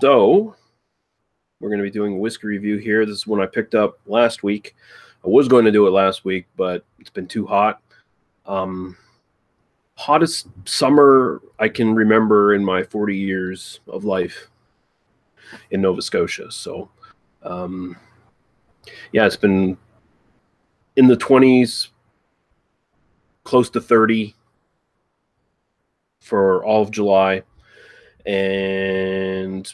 So we're going to be doing a whiskey review here. This is one I picked up last week. I was going to do it last week, but it's been too hot. Hottest summer I can remember in my 40 years of life in Nova Scotia. So, yeah, it's been in the 20s, close to 30 for all of July. And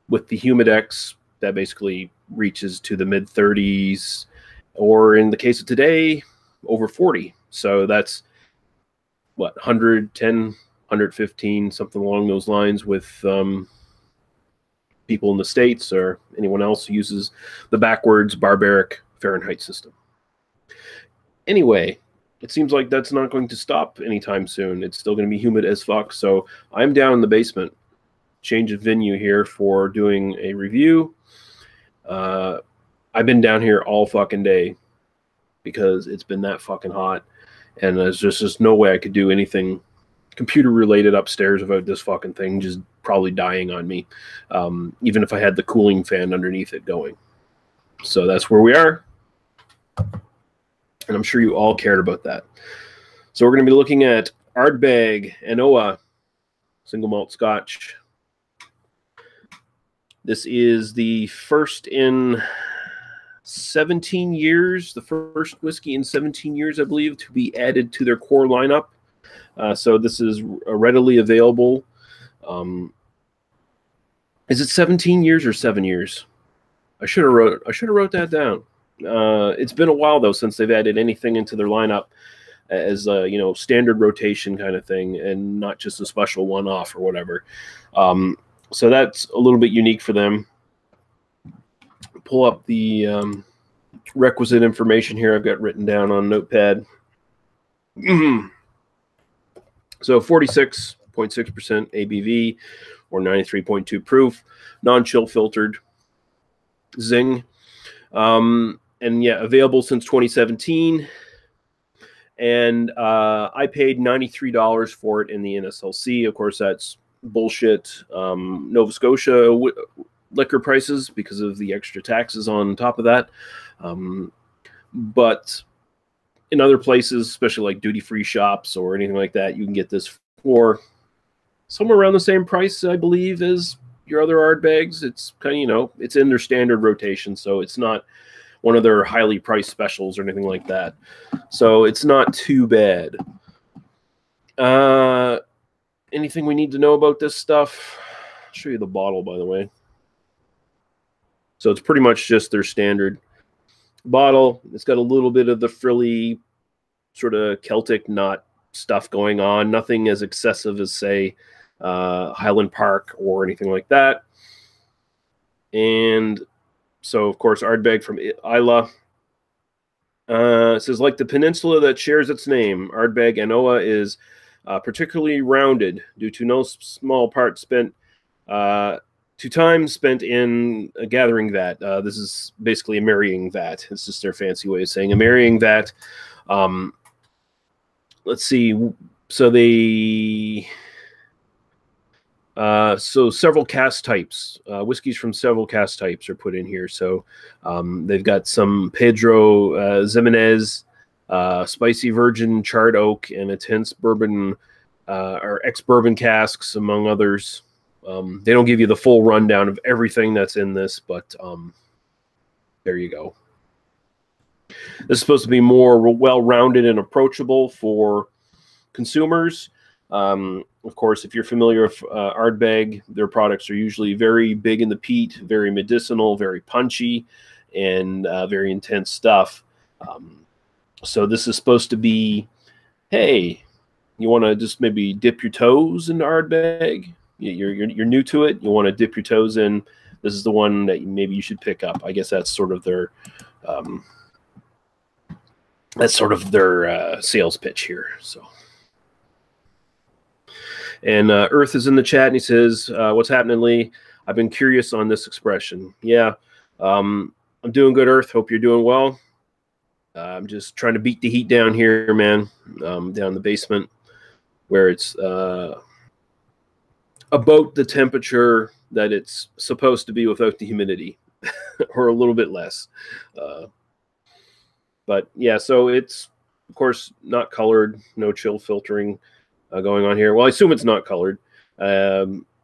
with the Humidex, that basically reaches to the mid-30s, or in the case of today, over 40. So that's, what, 110, 115, something along those lines with people in the States or anyone else who uses the backwards barbaric Fahrenheit system. Anyway, it seems like that's not going to stop anytime soon. It's still going to be humid as fuck. So I'm down in the basement. Change of venue here for doing a review. I've been down here all fucking day because it's been that fucking hot, and there's just no way I could do anything computer related upstairs without this fucking thing just probably dying on me, even if I had the cooling fan underneath it going. So that's where we are, and I'm sure you all cared about that. So we're going to be looking at Ardbeg Anoa single malt Scotch. This is the first in 17 years, the first whiskey in 17 years, I believe, to be added to their core lineup. So this is readily available. Is it 17 years or 7 years? I should have wrote that down. It's been a while though since they've added anything into their lineup as a, you know, standard rotation kind of thing, and not just a special one-off or whatever. So that's a little bit unique for them. Pull up the requisite information here I've got written down on Notepad. So 46.6% ABV or 93.2 proof, non-chill filtered, zing. And yeah, available since 2017. And I paid $93 for it in the NSLC. Of course, that's bullshit Nova Scotia liquor prices because of the extra taxes on top of that. But in other places, especially like duty-free shops or anything like that, you can get this for somewhere around the same price, I believe, as your other Ardbegs. It's kind of, you know, it's in their standard rotation, so it's not one of their highly priced specials or anything like that. So it's not too bad. Anything we need to know about this stuff? I'll show you the bottle, by the way. So it's pretty much just their standard bottle. It's got a little bit of the frilly sort of Celtic nut stuff going on. Nothing as excessive as, say, Highland Park or anything like that. And so, of course, Ardbeg from Islay. It says, like the peninsula that shares its name, Ardbeg Anoa is particularly rounded due to no small part spent to time spent in a gathering vat. This is basically a marrying vat. It's just their fancy way of saying a marrying vat. Let's see. So they so several cask types, whiskeys from several cask types are put in here. So they've got some Pedro Ximenez, spicy virgin charred oak, and intense bourbon or ex-bourbon casks, among others. They don't give you the full rundown of everything that's in this, but there you go. This is supposed to be more well-rounded and approachable for consumers. Of course, if you're familiar with Ardbeg, their products are usually very big in the peat, very medicinal, very punchy, and very intense stuff. So this is supposed to be, hey, you want to just maybe dip your toes into Ardbeg? You're new to it. You want to dip your toes in. This is the one that maybe you should pick up. I guess that's sort of their sales pitch here. So. And Earth is in the chat, and he says, what's happening, Lee? I've been curious on this expression. Yeah, I'm doing good, Earth. Hope you're doing well. I'm just trying to beat the heat down here, man, down in the basement, where it's about the temperature that it's supposed to be without the humidity, or a little bit less. But yeah, so it's of course not colored, no chill filtering going on here. Well, I assume it's not colored.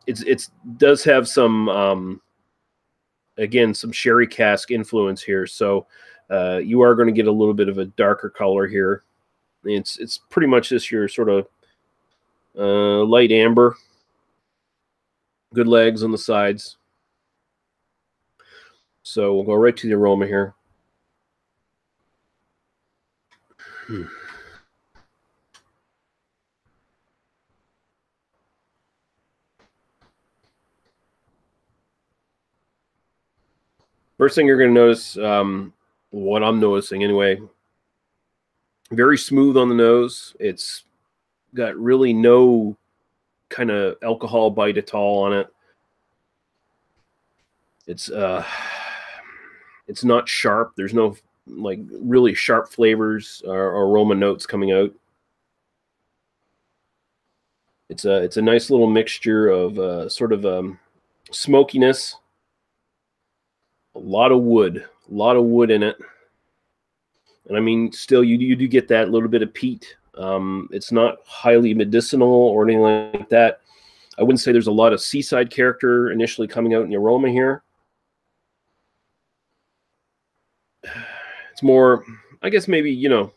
It's does have some again some sherry cask influence here, so you are going to get a little bit of a darker color here. It's pretty much just your sort of light amber, good legs on the sides. So we'll go right to the aroma here. First thing you're going to notice, what I'm noticing anyway, very smooth on the nose. It's got really no kind of alcohol bite at all on it. It's not sharp. There's no like really sharp flavors or aroma notes coming out. It's a nice little mixture of sort of smokiness, a lot of wood in it, and I mean, still you do get that little bit of peat. It's not highly medicinal or anything like that. I wouldn't say there's a lot of seaside character initially coming out in the aroma here. It's more, I guess, maybe, you know,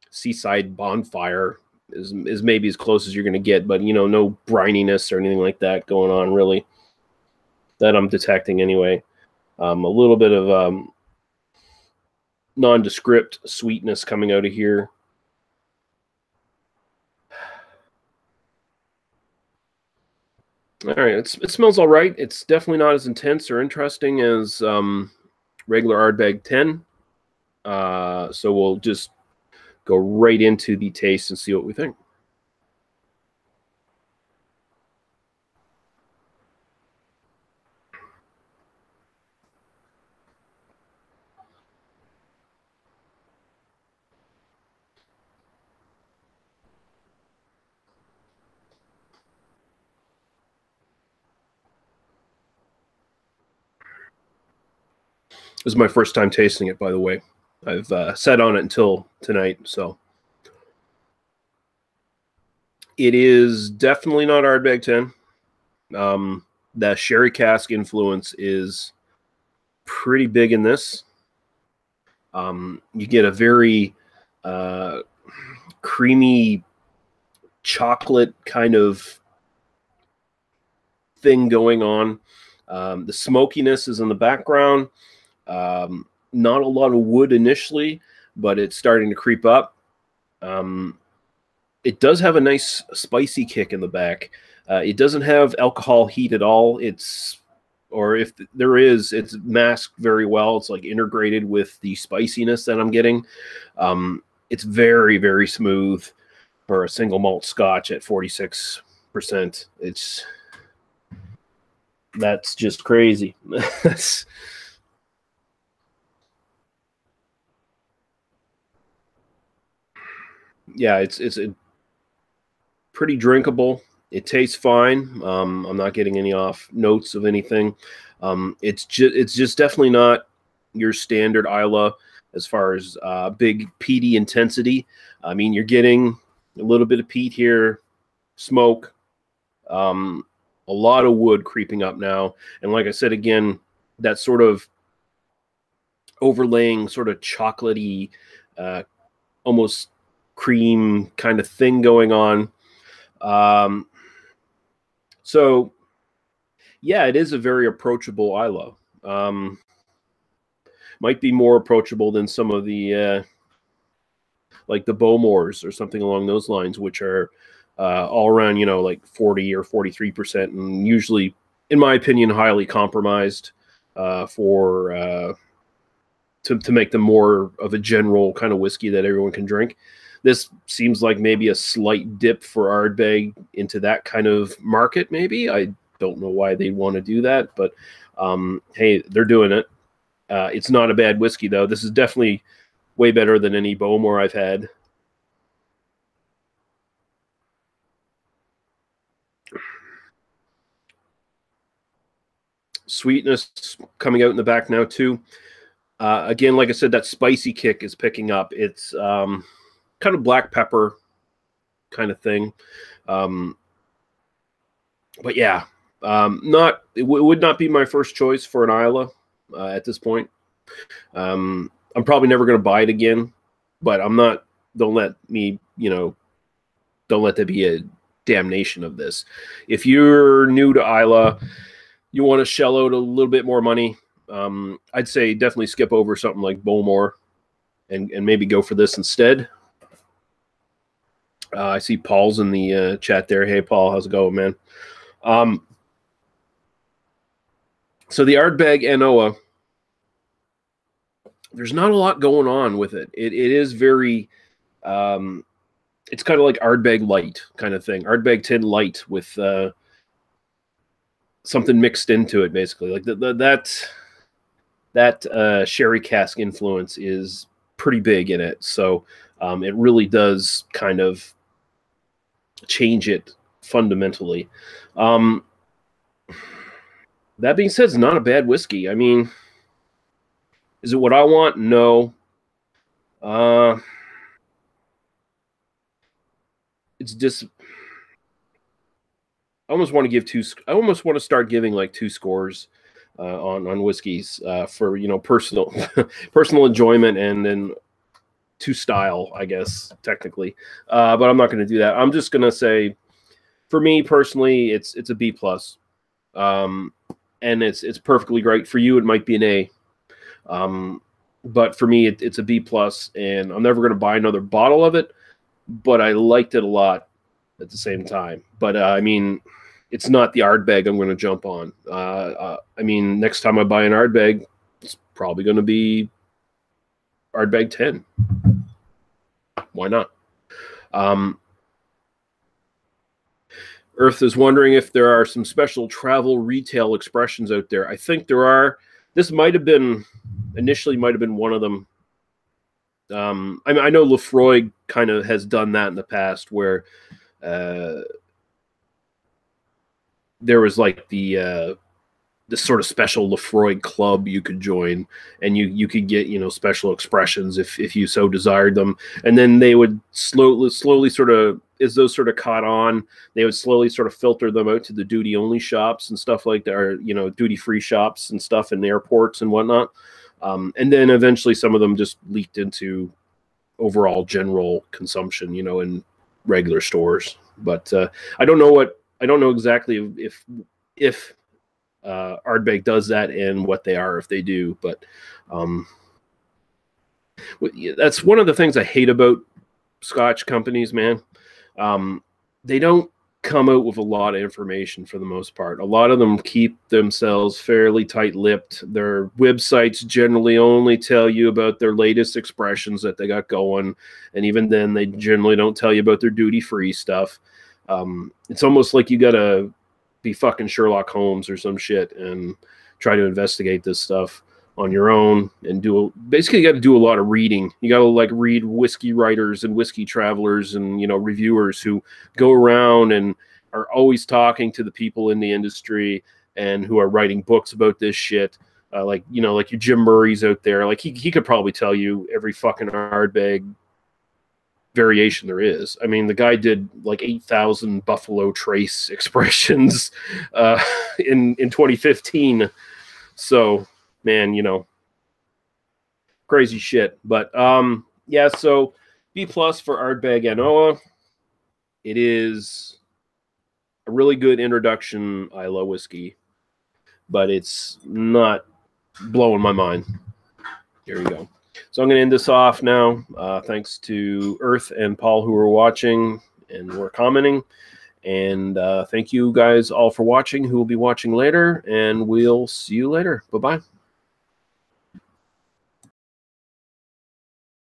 seaside bonfire is maybe as close as you're going to get, but, you know, no brininess or anything like that going on, really, that I'm detecting anyway. A little bit of nondescript sweetness coming out of here. All right, it smells all right. It's definitely not as intense or interesting as regular Ardbeg 10. So we'll just go right into the taste and see what we think. This is my first time tasting it, by the way. I've sat on it until tonight, so it is definitely not Ardbeg 10. The sherry cask influence is pretty big in this. You get a very creamy chocolate kind of thing going on. The smokiness is in the background. Not a lot of wood initially, but it's starting to creep up. It does have a nice spicy kick in the back. It doesn't have alcohol heat at all. Or if there is, it's masked very well. It's like integrated with the spiciness that I'm getting. It's very, very smooth for a single malt Scotch at 46%. That's just crazy. Yeah, it's pretty drinkable. It tastes fine. I'm not getting any off notes of anything. It's just definitely not your standard Isla as far as big peaty intensity. I mean, you're getting a little bit of peat here, smoke, a lot of wood creeping up now, and like I said again, that sort of overlaying, sort of chocolatey, almost cream kind of thing going on. So yeah, it is a very approachable Isla. Might be more approachable than some of the like the Bowmores or something along those lines, which are all around, you know, like 40 or 43%, and usually, in my opinion, highly compromised for to make them more of a general kind of whiskey that everyone can drink. This seems like maybe a slight dip for Ardbeg into that kind of market, maybe. I don't know why they'd want to do that, but hey, they're doing it. It's not a bad whiskey, though. This is definitely way better than any Bowmore I've had. sweetness coming out in the back now too. Again, like I said, that spicy kick is picking up. It's kind of black pepper kind of thing. But yeah, it would not be my first choice for an Islay at this point. I'm probably never going to buy it again, but I'm not. Don't let me, don't let there be a damnation of this. If you're new to Islay, you want to shell out a little bit more money, I'd say definitely skip over something like Bowmore and maybe go for this instead. I see Paul's in the chat there. Hey, Paul, how's it going, man? So the Ardbeg Anoa, there's not a lot going on with it. It is very, it's kind of like Ardbeg Light kind of thing. Ardbeg Tin Light with something mixed into it, basically. Like that sherry cask influence is pretty big in it. So it really does kind of change it fundamentally. That being said, it's not a bad whiskey. I mean, is it what I want? No. It's just, I almost want to give I almost want to start giving like 2 scores on whiskeys for, personal personal enjoyment and then to style, I guess, technically. But I'm not going to do that. I'm just going to say, for me personally, it's a B+. And it's perfectly great. For you, it might be an A. But for me, it's a B+, and I'm never going to buy another bottle of it, but I liked it a lot at the same time. But, I mean, it's not the Ardbeg I'm going to jump on. I mean, next time I buy an Ardbeg, it's probably going to be Ardbeg 10. Why not? Earth is wondering if there are some special travel retail expressions out there. I think there are. This might have been, initially might have been one of them. I mean, I know Lefroy kind of has done that in the past where there was like the sort of special Lefroy club you could join, and you could get, special expressions if you so desired them. And then they would slowly sort of, as those sort of caught on, they would slowly sort of filter them out to the duty only shops and stuff like that, or, duty free shops and stuff in airports and whatnot. And then eventually some of them just leaked into overall general consumption, in regular stores. But I don't know exactly if Ardbeg does that and what they are if they do. But that's one of the things I hate about Scotch companies, man. They don't come out with a lot of information for the most part. A lot of them keep themselves fairly tight-lipped. Their websites generally only tell you about their latest expressions that they got going, and even then they generally don't tell you about their duty-free stuff. It's almost like you gotta be fucking Sherlock Holmes or some shit and try to investigate this stuff on your own, and basically you got to do a lot of reading. You got to like read whiskey writers and whiskey travelers and reviewers who go around and are always talking to the people in the industry and who are writing books about this shit. Like your Jim Murray's out there. Like he could probably tell you every fucking Ardbeg variation there is. I mean, the guy did like 8,000 Buffalo Trace expressions in 2015. So, man, crazy shit. But yeah, so B+ for Ardbeg Anoa. It is a really good introduction Islay whiskey, but it's not blowing my mind. Here we go. So I'm going to end this off now. Thanks to Earth and Paul who are watching and were commenting. And thank you guys all for watching, who will be watching later. And we'll see you later. Bye-bye.